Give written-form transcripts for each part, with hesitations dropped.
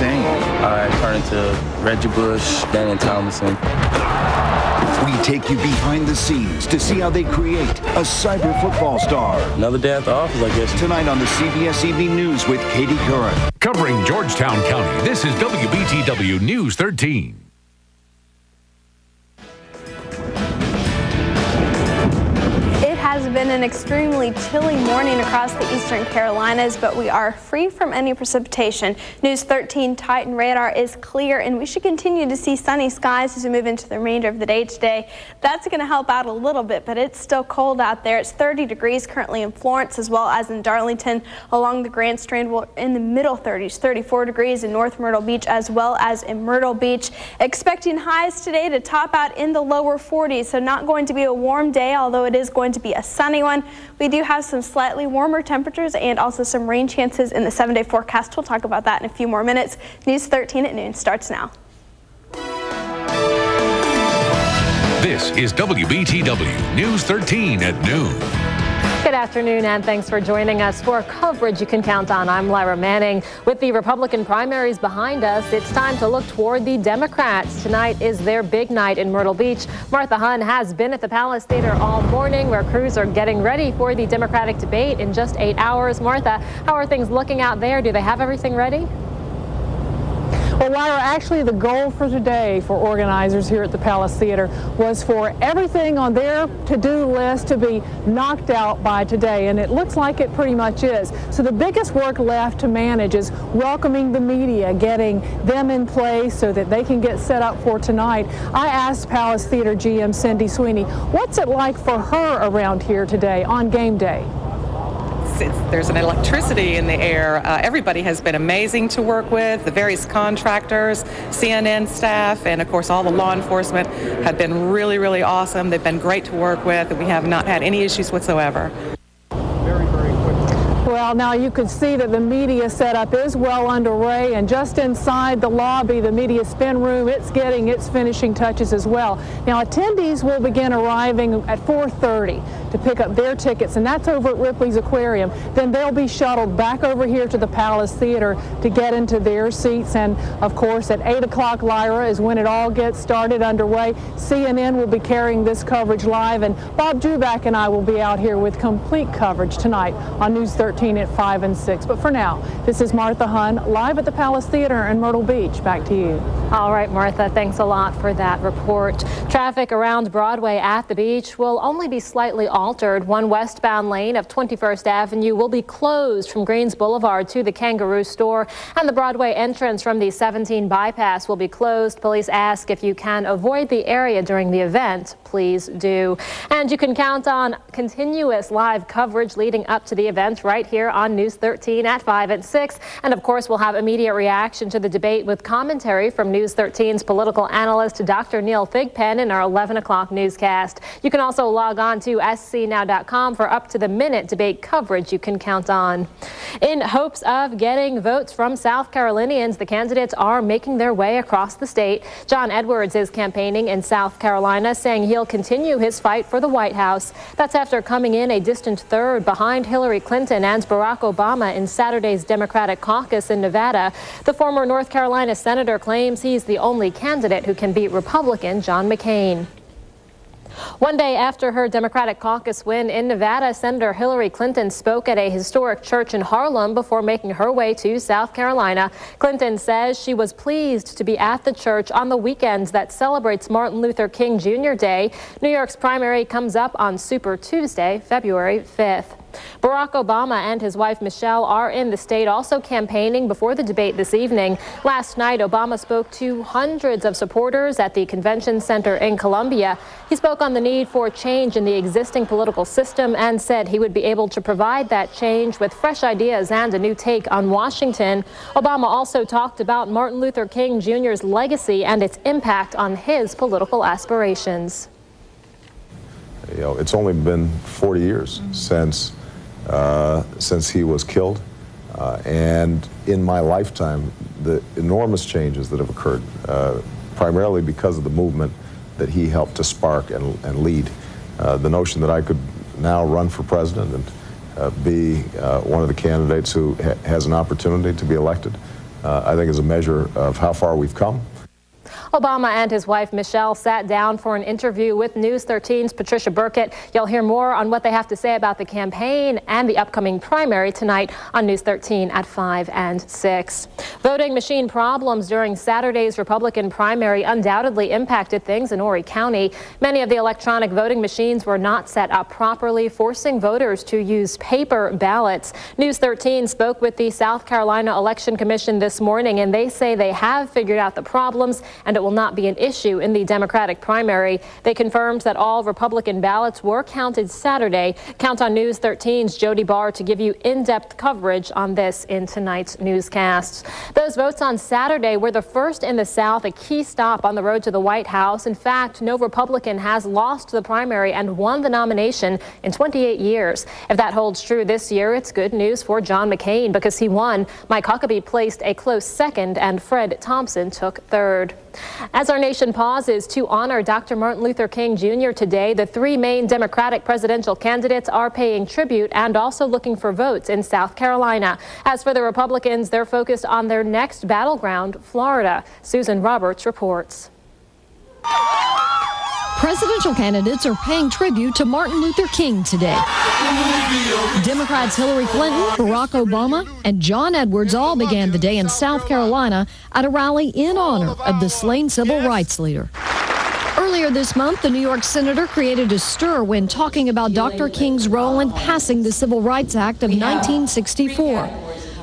saying? I turned into Reggie Bush, Daniel Thomason. We take you behind the scenes to see how they create a cyber football star. Another day at the office, I guess. Tonight on the CBS Evening News with Katie Curran. Covering Georgetown County, this is WBTW News 13. It has been an extremely chilly morning across the eastern Carolinas, but we are free from any precipitation. News 13 Titan radar is clear, and we should continue to see sunny skies as we move into the remainder of the day today. That's going to help out a little bit, but it's still cold out there. It's 30 degrees currently in Florence as well as in Darlington. Along the Grand Strand, we're in the middle 30s, 34 degrees in North Myrtle Beach as well as in Myrtle Beach. Expecting highs today to top out in the lower 40s, so not going to be a warm day, although it is going to be a sunny one. We do have some slightly warmer temperatures and also some rain chances in the 7-day forecast. We'll talk about that in a few more minutes. News 13 at noon starts now. This is WBTW News 13 at noon. Good afternoon, and thanks for joining us for coverage you can count on. I'm Lyra Manning. With the Republican primaries behind us, it's time to look toward the Democrats. Tonight is their big night in Myrtle Beach. Martha Hunn has been at the Palace Theater all morning, where crews are getting ready for the Democratic debate in just 8 hours. Martha, how are things looking out there? Do they have everything ready? Well, Lyra, actually the goal for today for organizers here at the Palace Theater was for everything on their to-do list to be knocked out by today, and it looks like it pretty much is. So the biggest work left to manage is welcoming the media, getting them in place so that they can get set up for tonight. I asked Palace Theater GM Cindy Sweeney, what's it like for her around here today on game day? There's an electricity in the air. Everybody has been amazing to work with. The various contractors, CNN staff, and of course all the law enforcement have been really, really awesome. They've been great to work with, and we have not had any issues whatsoever. Well, now you can see that the media setup is well underway, and just inside the lobby, the media spin room, it's getting its finishing touches as well. Now, attendees will begin arriving at 4:30 to pick up their tickets, and that's over at Ripley's Aquarium. Then they'll be shuttled back over here to the Palace Theater to get into their seats, and of course at 8 o'clock, Lyra, is when it all gets started underway. CNN will be carrying this coverage live, and Bob Druback and I will be out here with complete coverage tonight on News 13 at 5 and 6. But for now, this is Martha Hunn live at the Palace Theater in Myrtle Beach. Back to you. All right, Martha, thanks a lot for that report. Traffic around Broadway at the beach will only be slightly altered. One westbound lane of 21st Avenue will be closed from Greens Boulevard to the Kangaroo Store, and the Broadway entrance from the 17 bypass will be closed. Police ask if you can avoid the area during the event, please do. And you can count on continuous live coverage leading up to the event right here on News 13 at 5 and 6. And of course, we'll have immediate reaction to the debate with commentary from News 13's political analyst, Dr. Neil Thigpen, in our 11 o'clock newscast. You can also log on to scnow.com for up-to-the-minute debate coverage you can count on. In hopes of getting votes from South Carolinians, the candidates are making their way across the state. John Edwards is campaigning in South Carolina, saying he'll continue his fight for the White House. That's after coming in a distant third behind Hillary Clinton and Barack Obama in Saturday's Democratic caucus in Nevada. The former North Carolina senator claims he's the only candidate who can beat Republican John McCain. One day after her Democratic caucus win in Nevada, Senator Hillary Clinton spoke at a historic church in Harlem before making her way to South Carolina. Clinton says she was pleased to be at the church on the weekend that celebrates Martin Luther King Jr. Day. New York's primary comes up on Super Tuesday, February 5th. Barack Obama and his wife Michelle are in the state, also campaigning before the debate this evening. Last night, Obama spoke to hundreds of supporters at the convention center in Columbia. He spoke on the need for change in the existing political system and said he would be able to provide that change with fresh ideas and a new take on Washington. Obama also talked about Martin Luther King Jr.'s legacy and its impact on his political aspirations. You know, it's only been 40 years since he was killed, and in my lifetime, the enormous changes that have occurred, primarily because of the movement that he helped to spark and lead. The notion that I could now run for president and be one of the candidates who has an opportunity to be elected I think is a measure of how far we've come. Obama and his wife Michelle sat down for an interview with News 13's Patricia Burkett. You'll hear more on what they have to say about the campaign and the upcoming primary tonight on News 13 at 5 and 6. Voting machine problems during Saturday's Republican primary undoubtedly impacted things in Horry County. Many of the electronic voting machines were not set up properly, forcing voters to use paper ballots. News 13 spoke with the South Carolina Election Commission this morning, and they say they have figured out the problems and it will not be an issue in the Democratic primary. They confirmed that all Republican ballots were counted Saturday. Count on News 13's Jody Barr to give you in-depth coverage on this in tonight's newscasts. Those votes on Saturday were the first in the South, a key stop on the road to the White House. In fact, no Republican has lost the primary and won the nomination in 28 years. If that holds true this year, it's good news for John McCain because he won. Mike Huckabee placed a close second and Fred Thompson took third. As our nation pauses to honor Dr. Martin Luther King Jr. today, the three main Democratic presidential candidates are paying tribute and also looking for votes in South Carolina. As for the Republicans, they're focused on their next battleground, Florida. Susan Roberts reports. Presidential candidates are paying tribute to Martin Luther King today. Democrats Hillary Clinton, Barack Obama, and John Edwards all began the day in South Carolina at a rally in honor of the slain civil rights leader. Earlier this month, the New York senator created a stir when talking about Dr. King's role in passing the Civil Rights Act of 1964.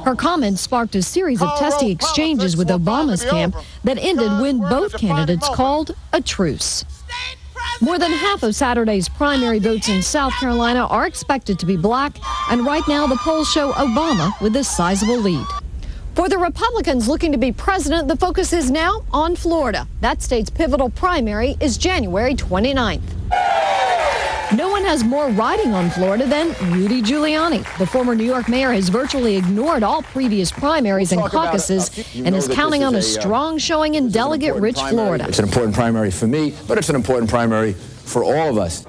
Her comments sparked a series of testy exchanges with Obama's camp that ended when both candidates called a truce. More than half of Saturday's primary votes in South Carolina are expected to be black, and right now the polls show Obama with a sizable lead. For the Republicans looking to be president, the focus is now on Florida. That state's pivotal primary is January 29th. No one has more riding on Florida than Rudy Giuliani. The former New York mayor has virtually ignored all previous primaries and caucuses and is counting on a strong showing in delegate-rich Florida. It's an important primary for me, but it's an important primary for all of us.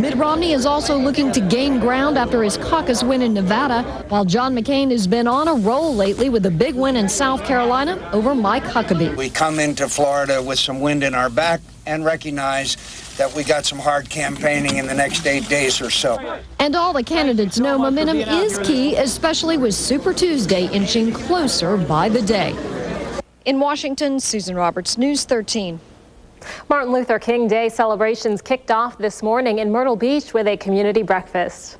Mitt Romney is also looking to gain ground after his caucus win in Nevada, while John McCain has been on a roll lately with a big win in South Carolina over Mike Huckabee. We come into Florida with some wind in our back and recognize that we got some hard campaigning in the next 8 days or so. And all the candidates know momentum is key, especially with Super Tuesday inching closer by the day. In Washington, Susan Roberts, News 13. Martin Luther King Day celebrations kicked off this morning in Myrtle Beach with a community breakfast.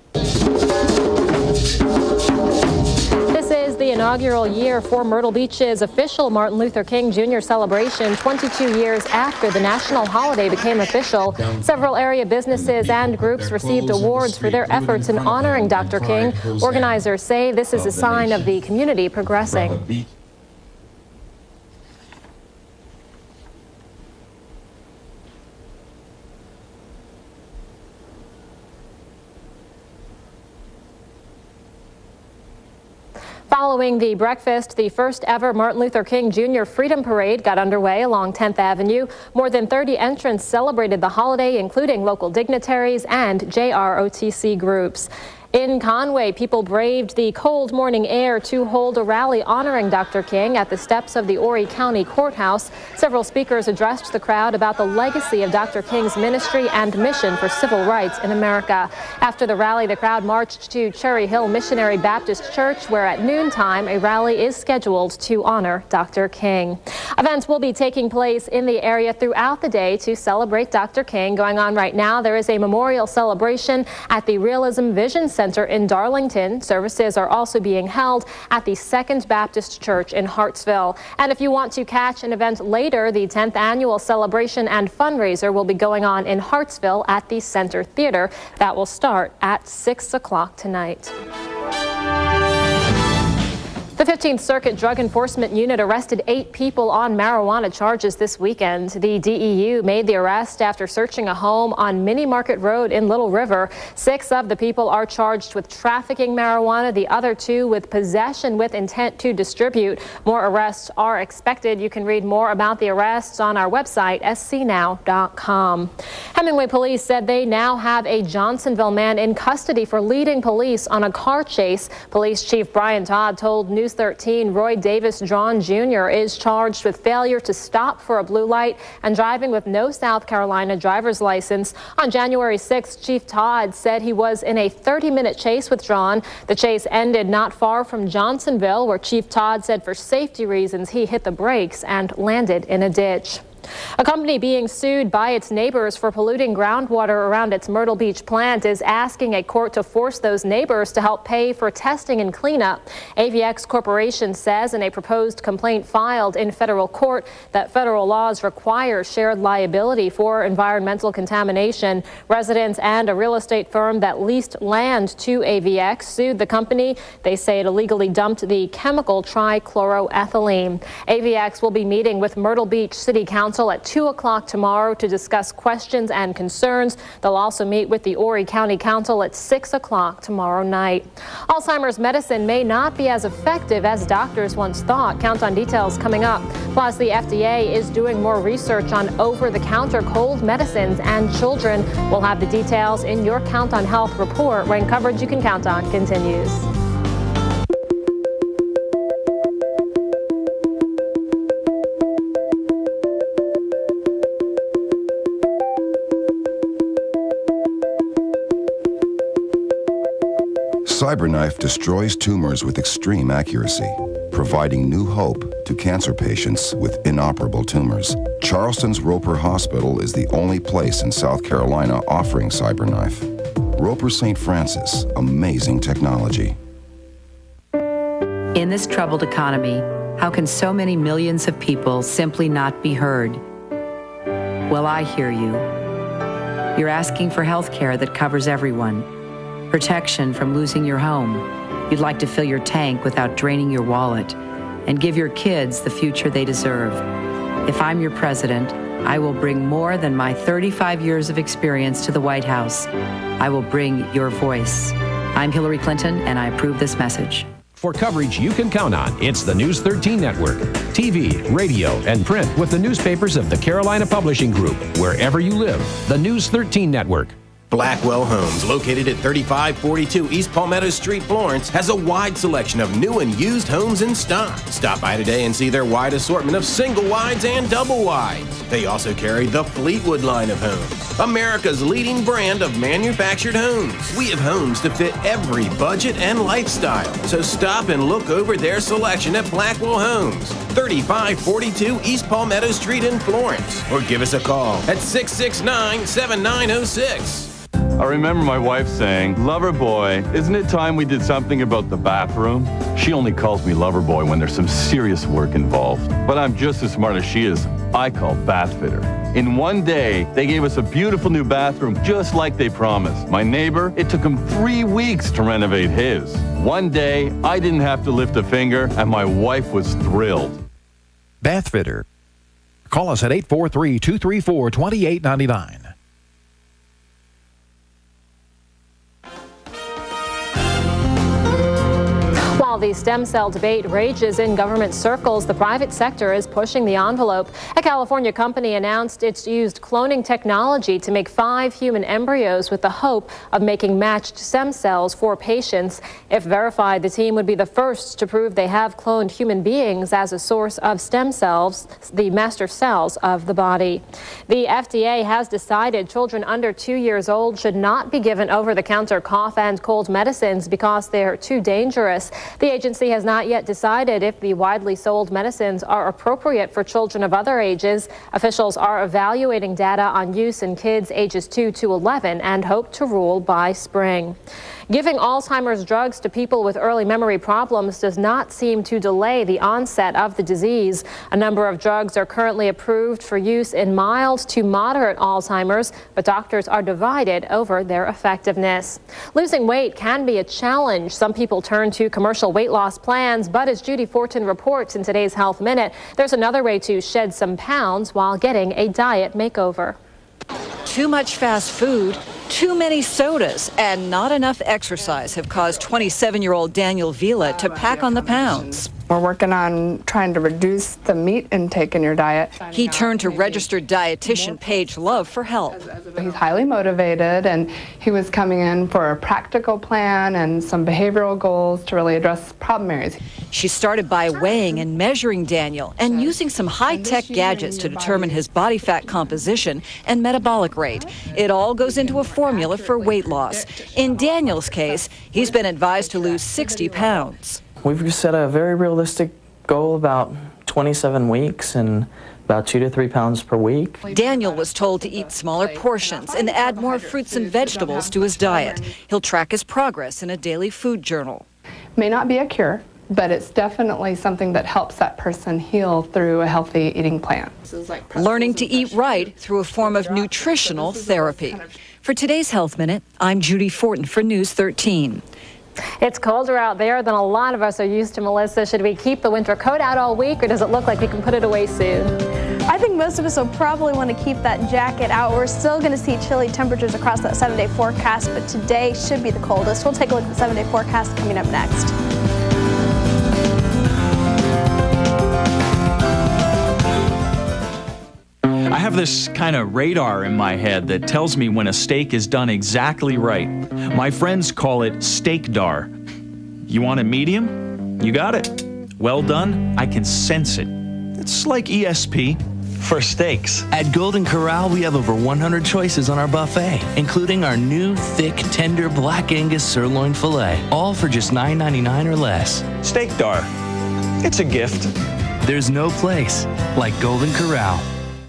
This is the inaugural year for Myrtle Beach's official Martin Luther King Jr. celebration, 22 years after the national holiday became official. Several area businesses and groups received awards for their efforts in honoring Dr. King. Organizers say this is a sign of the community progressing. Following the breakfast, the first ever Martin Luther King Jr. Freedom Parade got underway along 10th Avenue. More than 30 entrants celebrated the holiday, including local dignitaries and JROTC groups. In Conway, people braved the cold morning air to hold a rally honoring Dr. King at the steps of the Horry County Courthouse. Several speakers addressed the crowd about the legacy of Dr. King's ministry and mission for civil rights in America. After the rally, the crowd marched to Cherry Hill Missionary Baptist Church, where at noontime a rally is scheduled to honor Dr. King. Events will be taking place in the area throughout the day to celebrate Dr. King. Going on right now, there is a memorial celebration at the Realism Vision Center in Darlington. Services are also being held at the Second Baptist Church in Hartsville. And if you want to catch an event later, the 10th annual celebration and fundraiser will be going on in Hartsville at the Center Theater. That will start at 6 o'clock tonight. The 15th Circuit Drug Enforcement Unit arrested 8 people on marijuana charges this weekend. The DEU made the arrest after searching a home on Mini Market Road in Little River. 6 of the people are charged with trafficking marijuana, the other 2 with possession with intent to distribute. More arrests are expected. You can read more about the arrests on our website, scnow.com. Hemingway police said they now have a Johnsonville man in custody for leading police on a car chase. Police Chief Brian Todd told News News 13, Roy Davis John Jr. is charged with failure to stop for a blue light and driving with no South Carolina driver's license. On January 6th, Chief Todd said he was in a 30-minute chase with John. The chase ended not far from Johnsonville, where Chief Todd said for safety reasons he hit the brakes and landed in a ditch. A company being sued by its neighbors for polluting groundwater around its Myrtle Beach plant is asking a court to force those neighbors to help pay for testing and cleanup. AVX Corporation says in a proposed complaint filed in federal court that federal laws require shared liability for environmental contamination. Residents and a real estate firm that leased land to AVX sued the company. They say it illegally dumped the chemical trichloroethylene. AVX will be meeting with Myrtle Beach City Council at 2 o'clock tomorrow to discuss questions and concerns. They'll also meet with the Horry County Council at 6 o'clock tomorrow night. Alzheimer's medicine may not be as effective as doctors once thought. Count on details coming up. Plus, the FDA is doing more research on over-the-counter cold medicines, and children will have the details in your Count on Health report when coverage you can count on continues. CyberKnife destroys tumors with extreme accuracy, providing new hope to cancer patients with inoperable tumors. Charleston's Roper Hospital is the only place in South Carolina offering CyberKnife. Roper St. Francis, amazing technology. In this troubled economy, how can so many millions of people simply not be heard? Well, I hear you. You're asking for health care that covers everyone. Protection from losing your home. You'd like to fill your tank without draining your wallet and give your kids the future they deserve. If I'm your president, I will bring more than my 35 years of experience to the White House. I will bring your voice. I'm Hillary Clinton, and I approve this message. For coverage you can count on, it's the News 13 Network. TV, radio, and print with the newspapers of the Carolina Publishing Group. Wherever you live, the News 13 Network. Blackwell Homes, located at 3542 East Palmetto Street, Florence, has a wide selection of new and used homes in stock. Stop by today and see their wide assortment of single wides and double wides. They also carry the Fleetwood line of homes, America's leading brand of manufactured homes. We have homes to fit every budget and lifestyle. So stop and look over their selection at Blackwell Homes, 3542 East Palmetto Street in Florence, or give us a call at 669-7906. I remember my wife saying, "Lover boy, isn't it time we did something about the bathroom?" She only calls me lover boy when there's some serious work involved. But I'm just as smart as she is. I call Bathfitter. In one day, they gave us a beautiful new bathroom just like they promised. My neighbor, it took him 3 weeks to renovate his. One day, I didn't have to lift a finger, and my wife was thrilled. Bathfitter. Call us at 843-234-2899. While the stem cell debate rages in government circles, the private sector is pushing the envelope. A California company announced it's used cloning technology to make 5 human embryos with the hope of making matched stem cells for patients. If verified, the team would be the first to prove they have cloned human beings as a source of stem cells, the master cells of the body. The FDA has decided children under 2 years old should not be given over-the-counter cough and cold medicines because they're too dangerous. The agency has not yet decided if the widely sold medicines are appropriate for children of other ages. Officials are evaluating data on use in kids ages 2 to 11 and hope to rule by spring. Giving Alzheimer's drugs to people with early memory problems does not seem to delay the onset of the disease. A number of drugs are currently approved for use in mild to moderate Alzheimer's, but doctors are divided over their effectiveness. Losing weight can be a challenge. Some people turn to commercial weight loss plans, but as Judy Fortin reports in today's Health Minute, there's another way to shed some pounds while getting a diet makeover. Too much fast food, too many sodas, and not enough exercise have caused 27-year-old Daniel Vila to pack on the pounds. We're working on trying to reduce the meat intake in your diet. He turned to registered dietitian Paige Love for help. He's highly motivated, and he was coming in for a practical plan and some behavioral goals to really address problem areas. She started by weighing and measuring Daniel and using some high-tech gadgets to determine his body fat composition and metabolic rate. It all goes into a formula for weight loss. In Daniel's case, he's been advised to lose 60 pounds. We've set a very realistic goal, about 27 weeks and about 2 to 3 pounds per week. Daniel was told to eat smaller portions and add more fruits and vegetables to his diet. He'll track his progress in a daily food journal. May not be a cure, but it's definitely something that helps that person heal through a healthy eating plan. Learning to eat right through a form of nutritional therapy. For today's Health Minute, I'm Judy Fortin for News 13. It's colder out there than a lot of us are used to, Melissa. Should we keep the winter coat out all week, or does it look like we can put it away soon? I think most of us will probably want to keep that jacket out. We're still going to see chilly temperatures across that 7-day forecast, but today should be the coldest. We'll take a look at the 7-day forecast coming up next. I have this kind of radar in my head that tells me when a steak is done exactly right. My friends call it steak-dar. You want it medium? You got it. Well done? I can sense it. It's like ESP for steaks. At Golden Corral, we have over 100 choices on our buffet, including our new thick, tender Black Angus sirloin filet, all for just $9.99 or less. Steak-dar. It's a gift. There's no place like Golden Corral.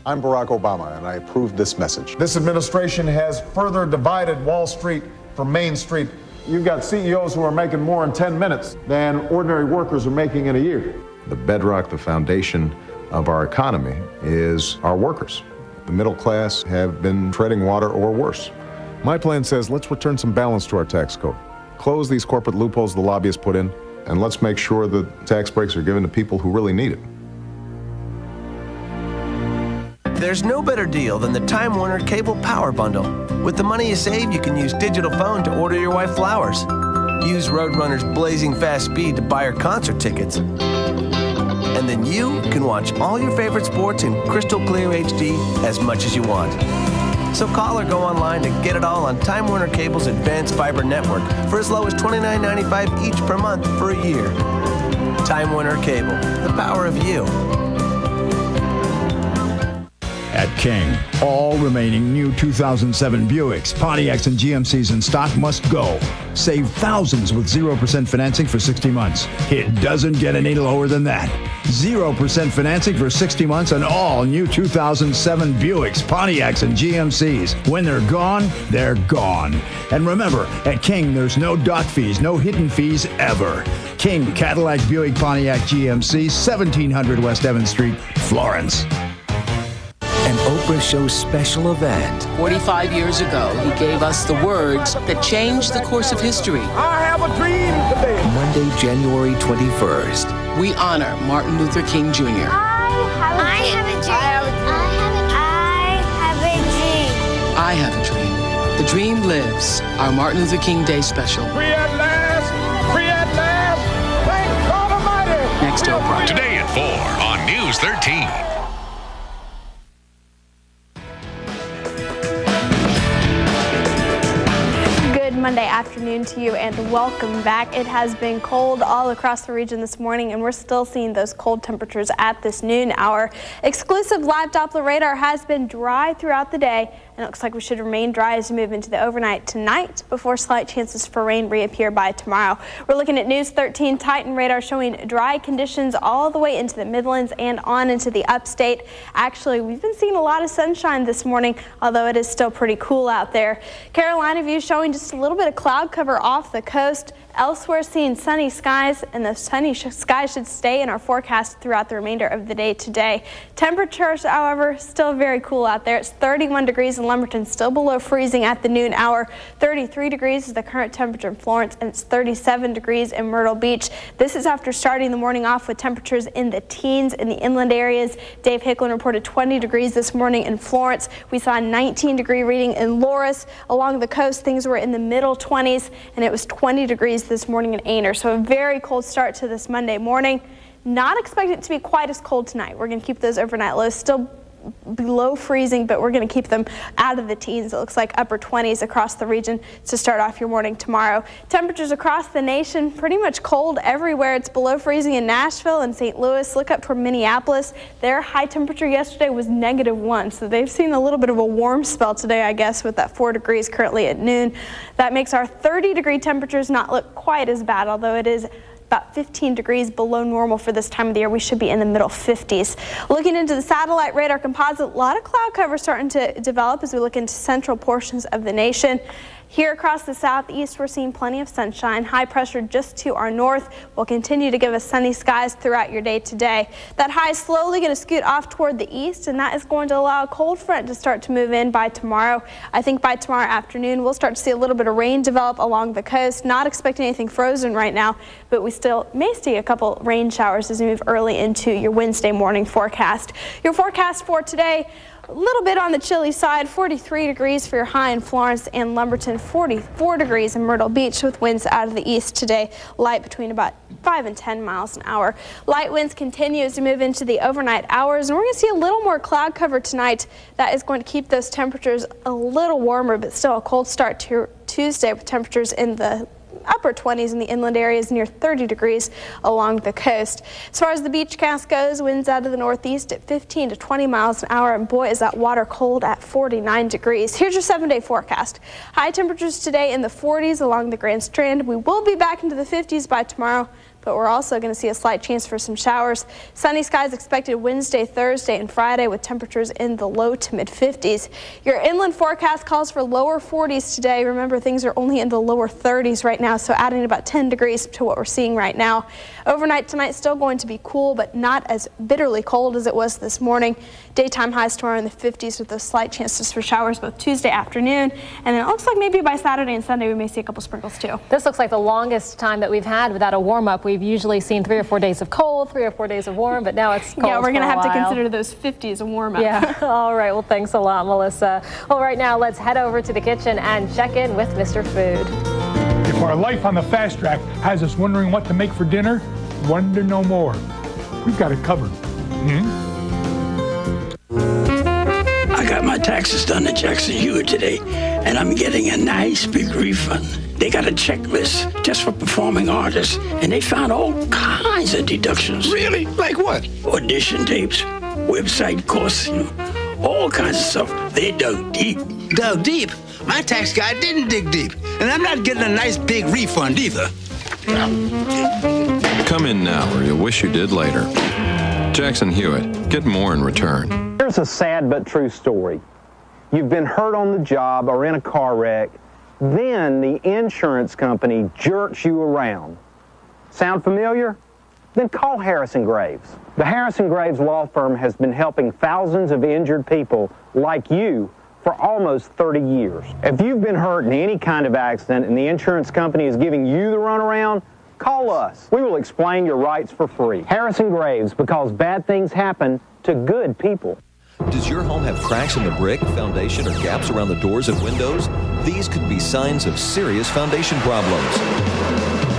I'm Barack Obama, and I approve this message. This administration has further divided Wall Street from Main Street. You've got CEOs who are making more in 10 minutes than ordinary workers are making in a year. The bedrock, the foundation of our economy is our workers. The middle class have been treading water or worse. My plan says let's return some balance to our tax code. Close these corporate loopholes the lobbyists put in, and let's make sure that tax breaks are given to people who really need it. There's no better deal than the Time Warner Cable Power Bundle. With the money you save, you can use digital phone to order your wife flowers. Use Roadrunner's blazing fast speed to buy her concert tickets. And then you can watch all your favorite sports in crystal clear HD as much as you want. So call or go online to get it all on Time Warner Cable's advanced fiber network for as low as $29.95 each per month for a year. Time Warner Cable, the power of you. At King, all remaining new 2007 Buicks, Pontiacs, and GMCs in stock must go. Save thousands with 0% financing for 60 months. It doesn't get any lower than that. 0% financing for 60 months on all new 2007 Buicks, Pontiacs, and GMCs. When they're gone, they're gone. And remember, at King, there's no dock fees, no hidden fees ever. King Cadillac, Buick, Pontiac, GMC, 1700 West Evans Street, Florence. An Oprah Show special event. 45 years ago, he gave us the words that changed the course of history. I have a dream today. Monday, January 21st. We honor Martin Luther King Jr. I have a dream. The dream lives. Our Martin Luther King Day special. Free at last! Free at last! Thank God Almighty! Next to Oprah. Today at 4 on News 13. Monday afternoon to you and welcome back. It has been cold all across the region this morning and we're still seeing those cold temperatures at this noon hour. Exclusive live Doppler radar has been dry throughout the day and it looks like we should remain dry as we move into the overnight tonight before slight chances for rain reappear by tomorrow. We're looking at News 13 Titan radar showing dry conditions all the way into the Midlands and on into the upstate. Actually, we've been seeing a lot of sunshine this morning, although it is still pretty cool out there. Carolina view showing just a little bit of cloud cover off the coast. Elsewhere seeing sunny skies, and those sunny skies should stay in our forecast throughout the remainder of the day today. Temperatures, however, still very cool out there. It's 31 degrees in Lumberton, still below freezing at the noon hour. 33 degrees is the current temperature in Florence, and it's 37 degrees in Myrtle Beach. This is after starting the morning off with temperatures in the teens in the inland areas. Dave Hicklin reported 20 degrees this morning in Florence. We saw a 19-degree reading in Loris. Along the coast, things were in the middle 20s, and it was 20 degrees this morning in Aner. So a very cold start to this Monday morning. Not expect it to be quite as cold tonight. We're going to keep those overnight lows still below freezing, but we're going to keep them out of the teens. It looks like upper 20s across the region to start off your morning tomorrow. Temperatures across the nation pretty much cold everywhere. It's below freezing in Nashville and St. Louis. Look up toward Minneapolis. Their high temperature yesterday was -1, so they've seen a little bit of a warm spell today, I guess, with that 4 degrees currently at noon. That makes our 30-degree temperatures not look quite as bad, although it is about 15 degrees below normal for this time of the year. We should be in the middle 50s. Looking into the satellite radar composite, a lot of cloud cover starting to develop as we look into central portions of the nation. Here across the southeast, we're seeing plenty of sunshine. High pressure just to our north will continue to give us sunny skies throughout your day today. That high is slowly going to scoot off toward the east, and that is going to allow a cold front to start to move in by tomorrow. I think by tomorrow afternoon, we'll start to see a little bit of rain develop along the coast. Not expecting anything frozen right now, but we still may see a couple rain showers as we move early into your Wednesday morning forecast. Your forecast for today, a little bit on the chilly side, 43 degrees for your high in Florence and Lumberton, 44 degrees in Myrtle Beach with winds out of the east today, light between about 5 and 10 miles an hour. Light winds continue as we move into the overnight hours, and we're going to see a little more cloud cover tonight. That is going to keep those temperatures a little warmer, but still a cold start to Tuesday with temperatures in the upper 20s in the inland areas, near 30 degrees along the coast. As far as the beach cast goes, winds out of the northeast at 15 to 20 miles an hour, and boy, is that water cold at 49 degrees. Here's your 7-day forecast. High temperatures today in the 40s along the Grand Strand. We will be back into the 50s by tomorrow, but we're also going to see a slight chance for some showers. Sunny skies expected Wednesday, Thursday, and Friday with temperatures in the low to mid 50s. Your inland forecast calls for lower 40s today. Remember, things are only in the lower 30s right now, so adding about 10 degrees to what we're seeing right now. Overnight tonight still going to be cool, but not as bitterly cold as it was this morning. Daytime highs tomorrow in the 50s with those slight chances for showers both Tuesday afternoon, and it looks like maybe by Saturday and Sunday we may see a couple sprinkles too. This looks like the longest time that we've had without a warm-up. We've usually seen 3 or 4 days of cold, 3 or 4 days of warm, but now it's cold. Yeah, we're going to have to while. consider those 50s a warm-up. Yeah. All right. Well, thanks a lot, Melissa. Well, right now, let's head over to the kitchen and check in with Mr. Food. If our life on the fast track has us wondering what to make for dinner, wonder no more. We've got it covered. I got my taxes done at Jackson Hewitt today, and I'm getting a nice big refund. They got a checklist just for performing artists, and they found all kinds of deductions. Really? Like what? Audition tapes, website costs, all kinds of stuff. They dug deep. Dug deep? My tax guy didn't dig deep, and I'm not getting a nice big refund either. Come in now, or you'll wish you did later. Jackson Hewitt, get more in return. Here's a sad but true story. You've been hurt on the job or in a car wreck, then the insurance company jerks you around. Sound familiar? Then call Harrison Graves. The Harrison Graves law firm has been helping thousands of injured people like you for almost 30 years. If you've been hurt in any kind of accident and the insurance company is giving you the runaround, call us. We will explain your rights for free. Harrison Graves, because bad things happen to good people. Does your home have cracks in the brick, foundation, or gaps around the doors and windows? These could be signs of serious foundation problems.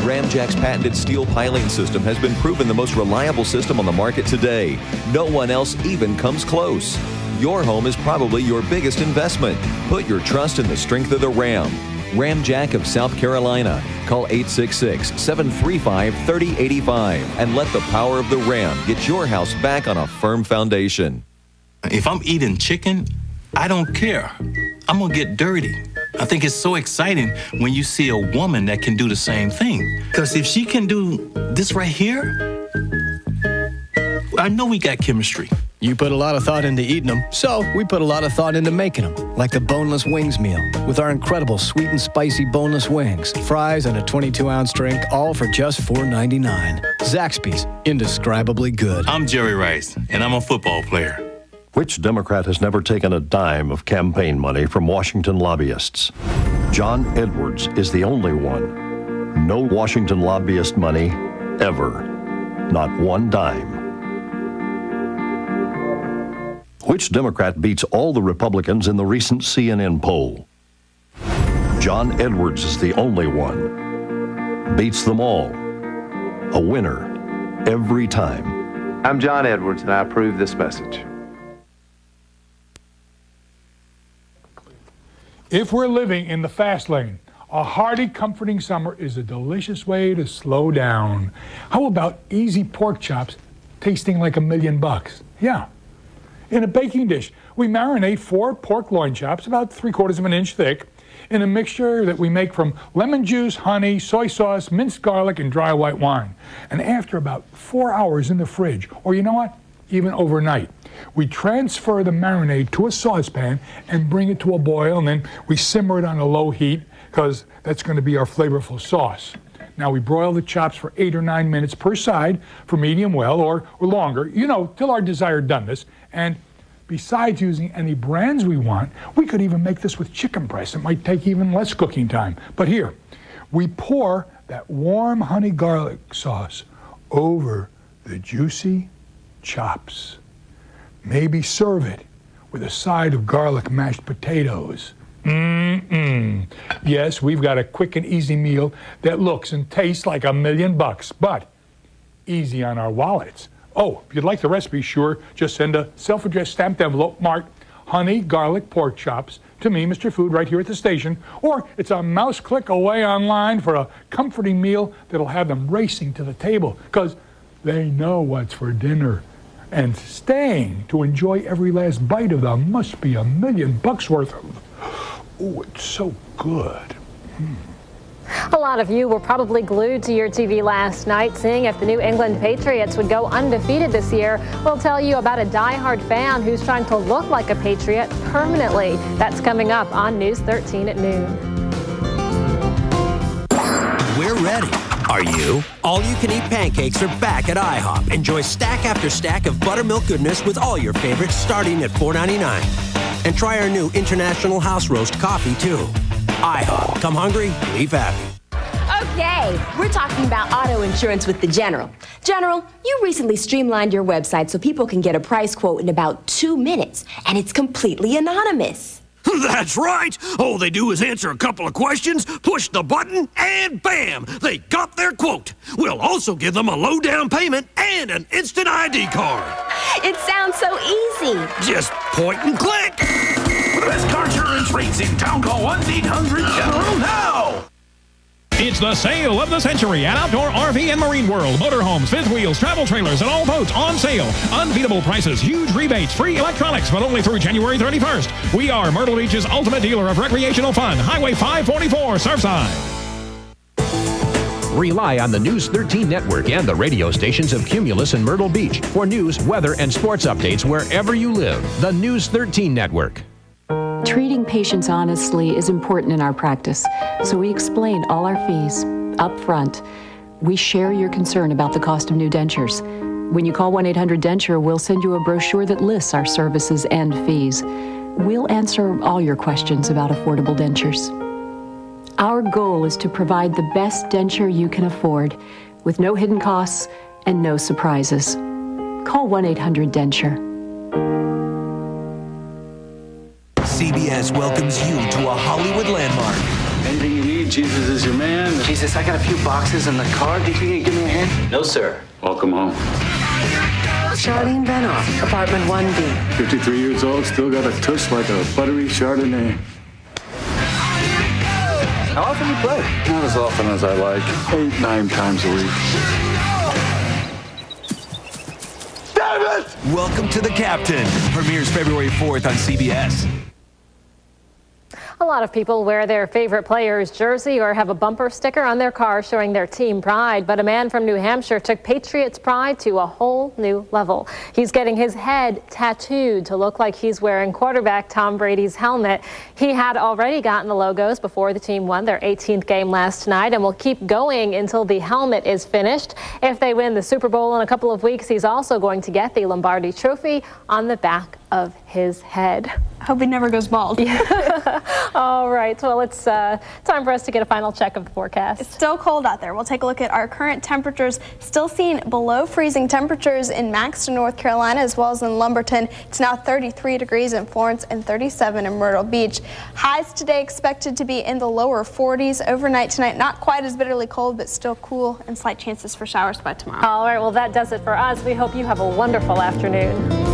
Ramjack's patented steel piling system has been proven the most reliable system on the market today. No one else even comes close. Your home is probably your biggest investment. Put your trust in the strength of the Ram. Ramjack of South Carolina. Call 866-735-3085 and let the power of the Ram get your house back on a firm foundation. If I'm eating chicken, I don't care. I'm gonna get dirty. I think it's so exciting when you see a woman that can do the same thing. Because if she can do this right here, I know we got chemistry. You put a lot of thought into eating them, so we put a lot of thought into making them, like the boneless wings meal, with our incredible sweet and spicy boneless wings, fries, and a 22-ounce drink, all for just $4.99. Zaxby's, indescribably good. I'm Jerry Rice, and I'm a football player. Which Democrat has never taken a dime of campaign money from Washington lobbyists? John Edwards is the only one. No Washington lobbyist money, ever. Not one dime. Which Democrat beats all the Republicans in the recent CNN poll? John Edwards is the only one. Beats them all. A winner. every time. I'm John Edwards, and I approve this message. If we're living in the fast lane, a hearty, comforting summer is a delicious way to slow down. How about easy pork chops tasting like $1 million? Yeah. In a baking dish, we marinate 4 pork loin chops, about 3/4 of an inch thick, in a mixture that we make from lemon juice, honey, soy sauce, minced garlic, and dry white wine. And after about 4 hours in the fridge, or you know what, even overnight, we transfer the marinade to a saucepan and bring it to a boil, and then we simmer it on a low heat, because that's going to be our flavorful sauce. Now we broil the chops for 8 or 9 minutes per side for medium well or longer, you know, till our desired doneness. And besides using any brands we want, we could even make this with chicken breast. It might take even less cooking time. But here, we pour that warm honey garlic sauce over the juicy chops. Maybe serve it with a side of garlic mashed potatoes. Yes, we've got a quick and easy meal that looks and tastes like $1 million, but easy on our wallets. Oh, if you'd like the recipe, sure, just send a self-addressed stamped envelope marked honey garlic pork chops to me, Mr. Food, right here at the station, or it's a mouse click away online for a comforting meal that'll have them racing to the table, because they know what's for dinner and staying to enjoy every last bite of the must be $1 million worth of. Oh, it's so good. A lot of you were probably glued to your TV last night, seeing if the New England Patriots would go undefeated this year. We'll tell you about a diehard fan who's trying to look like a Patriot permanently. That's coming up on News 13 at noon. We're ready. Are you? All-you-can-eat pancakes are back at IHOP. Enjoy stack after stack of buttermilk goodness with all your favorites starting at $4.99. And try our new International House Roast coffee, too. IHOP. Come hungry, leave happy. Okay, we're talking about auto insurance with the General. General, you recently streamlined your website so people can get a price quote in about 2 minutes, and it's completely anonymous. That's right. All they do is answer a couple of questions, push the button, and bam, they got their quote. We'll also give them a low down payment and an instant ID card. It sounds so easy. Just point and click. For the best car insurance rates in town, call 1-800-GENERAL now. It's the sale of the century at Outdoor RV and Marine World. Motorhomes, fifth wheels, travel trailers, and all boats on sale. Unbeatable prices, huge rebates, free electronics, but only through January 31st. We are Myrtle Beach's ultimate dealer of recreational fun. Highway 544, Surfside. Rely on the News 13 network and the radio stations of Cumulus and Myrtle Beach for news, weather, and sports updates wherever you live. The News 13 network. Treating patients honestly is important in our practice, so we explain all our fees up front. We share your concern about the cost of new dentures. When you call 1-800-DENTURE, we'll send you a brochure that lists our services and fees. We'll answer all your questions about affordable dentures. Our goal is to provide the best denture you can afford, with no hidden costs and no surprises. Call 1-800-DENTURE. CBS welcomes you to a Hollywood landmark. Anything you need, Jesus is your man. Jesus, I got a few boxes in the car. Do you think you can give me a hand? No, sir. Welcome home. Charlene Benoff, apartment 1B. 53 years old, still got a tush like a buttery Chardonnay. How often do you play? Not as often as I like. 8-9 times a week. Damn it! Welcome to The Captain. Premieres February 4th on CBS. A lot of people wear their favorite player's jersey or have a bumper sticker on their car showing their team pride. But a man from New Hampshire took Patriots pride to a whole new level. He's getting his head tattooed to look like he's wearing quarterback Tom Brady's helmet. He had already gotten the logos before the team won their 18th game last night and will keep going until the helmet is finished. If they win the Super Bowl in a couple of weeks, he's also going to get the Lombardi Trophy on the back of his head. I hope he never goes bald. All right, well, it's time for us to get a final check of the forecast. It's still cold out there. We'll take a look at our current temperatures. Still seeing below freezing temperatures in Maxton, North Carolina, as well as in Lumberton. It's now 33 degrees in Florence and 37 in Myrtle Beach. Highs today expected to be in the lower 40s. Overnight tonight, not quite as bitterly cold, but still cool and slight chances for showers by tomorrow. All right, well, that does it for us. We hope you have a wonderful afternoon.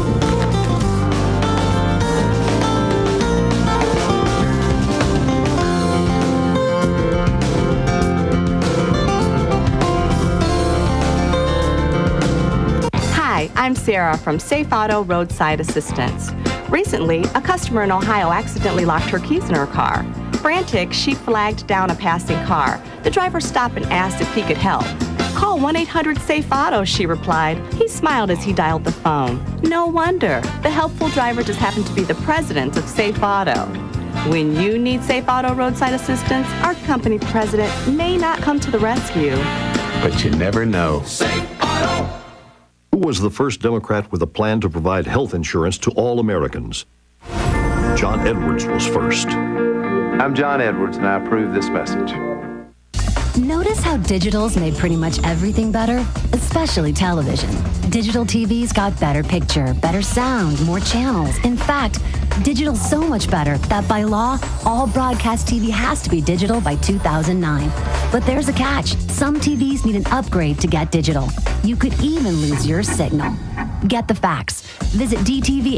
Hi, I'm Sarah from Safe Auto Roadside Assistance. Recently, a customer in Ohio accidentally locked her keys in her car. Frantic, she flagged down a passing car. The driver stopped and asked if he could help. Call 1-800-SAFE-AUTO, she replied. He smiled as he dialed the phone. No wonder. The helpful driver just happened to be the president of Safe Auto. When you need Safe Auto Roadside Assistance, our company president may not come to the rescue. But you never know. Safe Auto. Who was the first Democrat with a plan to provide health insurance to all Americans? John Edwards was first. I'm John Edwards, and I approve this message. Notice how digital's made pretty much everything better, especially television. Digital TV's got better picture, better sound, more channels. In fact, digital's so much better that by law, all broadcast TV has to be digital by 2009. But there's a catch. Some TVs need an upgrade to get digital. You could even lose your signal. Get the facts. Visit DTV